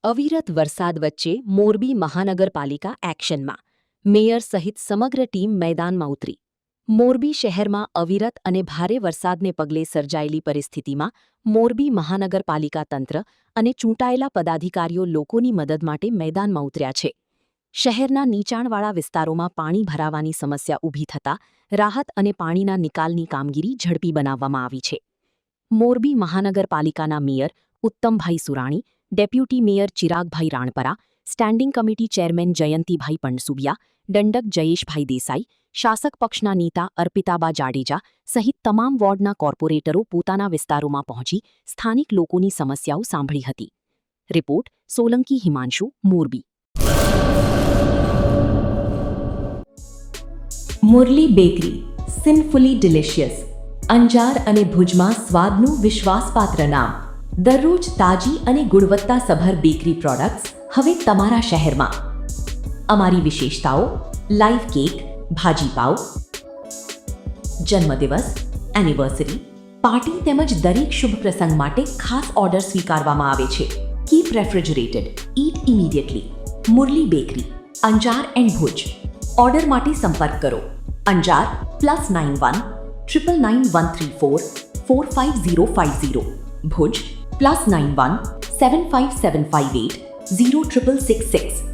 અવિરત વરસાદ વચ્ચે મોરબી મહાનગરપાલિકા એક્શનમાં. મેયર સહિત સમગ્ર ટીમ મેદાનમાં ઉતરી. મોરબી શહેરમાં અવિરત અને ભારે વરસાદને પગલે સર્જાયેલી પરિસ્થિતિમાં મોરબી મહાનગરપાલિકા તંત્ર અને ચૂંટાયેલા પદાધિકારીઓ લોકોની મદદ માટે મેદાનમાં ઉતર્યા છે. શહેરના નીચાણવાળા વિસ્તારોમાં પાણી ભરાવાની સમસ્યા ઊભી થતાં રાહત અને પાણીના નિકાલની કામગીરી ઝડપી બનાવવામાં આવી છે. મોરબી મહાનગરપાલિકાના mayor Uttambhai Surani, deputy mayor Chiragbhai Ranpara, standing committee chairman Jayantibhai Pansubiya, દંડક જયેશભાઈ દેસાઈ, શાસક પક્ષના નેતા અર્પિતાબા જાડેજા સહિત તમામ વોર્ડના કોર્પોરેટરો પોતાના વિસ્તારોમાં પહોંચી સ્થાનિક લોકોની સમસ્યાઓ સાંભળી હતી. Report Solanki Himanshu, Morbi. Murli bakery, sinfully delicious. Anjar અને ભુજમાં સ્વાદનું વિશ્વાસપાત્ર નામ. દરરોજ તાજી અને ગુણવત્તાસભર બેકરી પ્રોડક્ટ્સ હવે તમારા શહેરમાં. અમારી વિશેષતાઓ: લાઈવ કેક, ભાજી પાવ, જન્મદિવસ, એનિવર્સરી, પાર્ટી તેમજ દરેક શુભ પ્રસંગ માટે ખાસ ઓર્ડર સ્વીકારવામાં આવે છે. Keep refrigerated, eat immediately. Murli bakery, Anjar and Bhuj. Order માટે સંપર્ક કરો. અંજાર +91 999 134 45050. ભુજ +91 75758 0666.